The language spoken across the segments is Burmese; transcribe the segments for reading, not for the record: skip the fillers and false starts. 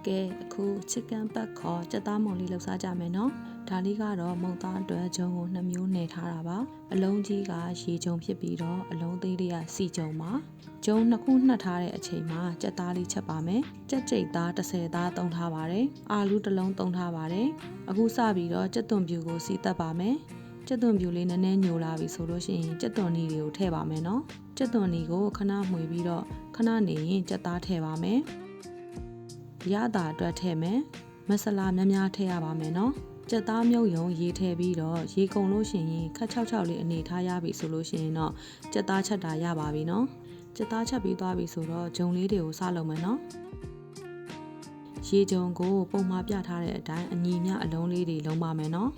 ကဲအခုချစ်ကန်ပတ်ခေါ်ကြက်သားမုံလေးလှုပ်ရှားကြမယ်နော်ဒါလေးကတော့မုံသားအတွက်ဂျုံကို2မျိုးနယ်ထားတာပါအလုံးကြီးကရေဂျုံဖြစ်ပြီးတော့အလုံးသေးလေးကစီဂျုံပါဂျုံ2ခုနှက်ထားတဲ့အချိန်မှာကြက်သားလေးချက်ပါမယ်ကြက်ကြိတ်သား30သားသုံးထားပါတယ်အာလူတစ်လုံးသုံးထားပါတယ်အခုစပြီးတော့ကြက်သွန်ပြူကိုစီတက်ပါမယ်ကြက်သွန်ပြူလေးနည်းနည်းညိုလာပြီဆိုလို့ရှိရင်ကြက်သွန်နီတွေကိုထည့်ပါမယ်နော်ကြက်သွန်နီကိုခဏမှွေပြီးတော့ခဏနေရင်ကြက်သားထည့်ပါမယ်ရတာအတွက်ထည့်မယ်မဆလာများများထည့်ရပါမယ်နော်ကြက်သားမြုပ်ယုံရေထည့်ပြီးတော့ရေကုန်လို့ရှိရင်ခက်6လေးအနေထားရပြီဆိုလို့ရှိရင်တော့ကြက်သားချက်တာရပါပြီနော်ကြက်သားချက်ပြီးသွားပြီဆိုတော့ဂျုံလေးတွေကိုစလုပ်မယ်နော်ရေဂျုံကိုပုံမှာပြထားတဲ့အတိုင်းအညီမျှအလုံးလေးတွေလုံးပါမယ်နော်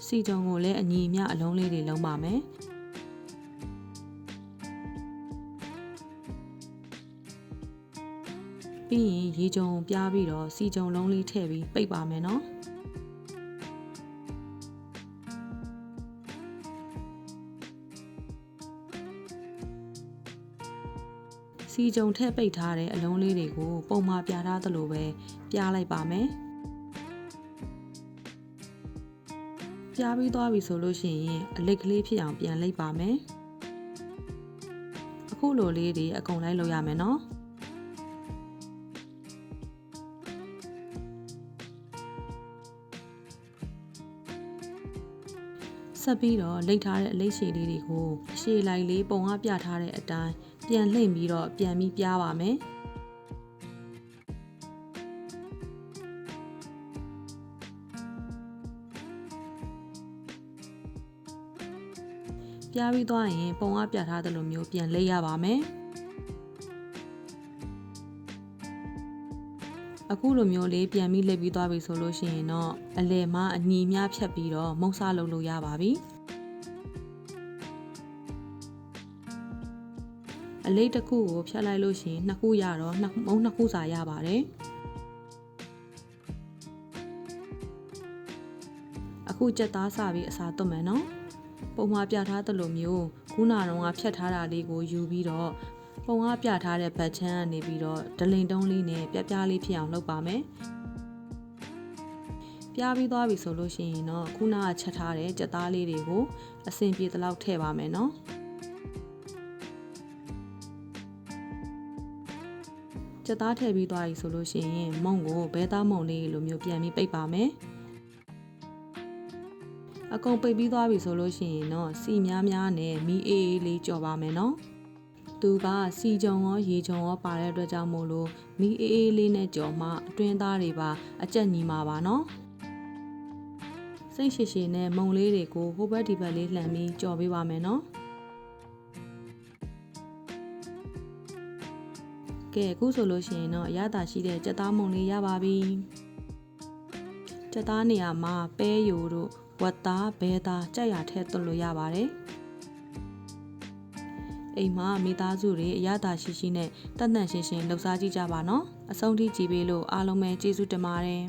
စီဂျုံကိုလည်းအညီမျှအလုံးလေးတွေလုံးပါမယ်ပြီးရင်ရေဂျုံပြားပြီးတော့စီဂျုံလုံးလေးထည့်ပြီးပိတ်ပါမယ်နော်စီဂျုံထည့်ပိတ်ထားတဲ့အလုံးလေးတွေကိုပုံမှာပြထားသလိုပဲပြားလိုက်ပါမယ်ပြားပြီးသွားပြီဆိုလို့ရှိရင်အလိတ်ကလေးဖြစ်အောင်ပြန်လိပ်ပါမယ်အခုလိုလေးတွေအကုန်လိုက်လုပ်ရမယ်နော်ဆက်ပြီးတော့လိပ်ထားတဲ့အလိပ်ရှည်လေးတွေကိုအရှည်လိုက်လေးပုံအားပြထားတဲ့အတိုင်းပြန်လှိမ့်ပြီးတော့ပြန်ပြီးပြားပါမယ်ပြားပြီးသွားရင်ပုံအားပြထားသလိုမျိုးပြန်လိပ်ရပါမယ်အခုလိုမျိုးလေးပြန်ပြီးလိပ်ပြီးသွားပြီဆိုလို့ရှိရင်တော့အလယ်မှာအညီများဖြတ်ပြီးတော့မုံစားလုပ်လို့ရပါပြီအလိပ်တစ်ခုကိုဖြတ်လိုက်လို့ရှိရင်2ခုရတော့မုံ2ခုစာရပါတယ်အခုကြက်သားစပြီးအစာသွတ်မယ်နော်ပုံမှာပြထားသလိုမျိုးခုနကတော့ဖြတ်ထားတာလေးကိုယူပြီးတော့ပုံအားပြထားတဲ့ဘတ်ချမ်းကနေပြီးတော့ဒလိန်တုံးလေးနဲ့ပြားလေးဖြစ်အောင်လုပ်ပါမယ်ပြားပြီးသွားပြီဆိုလို့ရှိရင်တော့ခုနကချက်ထားတဲ့ကြက်သားလေးတွေကိုအစင်ပြေသလောက်ထည့်ပါမယ်နော်ကြက်သားထည့်ပြီးသွားပြီဆိုလို့ရှိရင်မုံကိုဘဲသားမုံလေးလိုမျိုးပြန်ပြီးပိတ်ပါမယ်အကုန်ပိတ်ပြီးသွားပြီဆိုလို့ရှိရင်တော့စီများများနဲ့မီအေးအေးလေးကြော်ပါမယ်နော်သူကစီဂျုံရောရေဂျုံရောပါတဲ့အတွက်ကြောင့်မို့လို့မီအေးအေးလေးနဲ့ကြော်မှအတွင်းသားတွေပါအကျက်ညီမှာပါနော်စိတ်ရှည်ရှည်နဲ့မုံလေးတွေကိုဟိုဘက်ဒီဘက်လေးလှန်ပြီးကြော်ပေးပါမယ်နော်ကဲအခုဆိုလို့ရှိရင်တော့အရသာရှိတဲ့ကြက်သားမုံလေးရပါပြီကြက်သားနေရာမှာပဲယိုတို့ဝက်သားဘဲသားကြက်ရထည့်သွင်းလို့ရပါတယ်အိမ်မှာမိသားစုတွေအရသာရှိရှိနဲ့တတ်တန့်ရှင်းရှင်းလှုပ်ရှားကြည့်ကြပါနော်အဆုံးထိကြည့်ပေးလို့အားလုံးပဲကျေးဇူးတင်ပါတယ်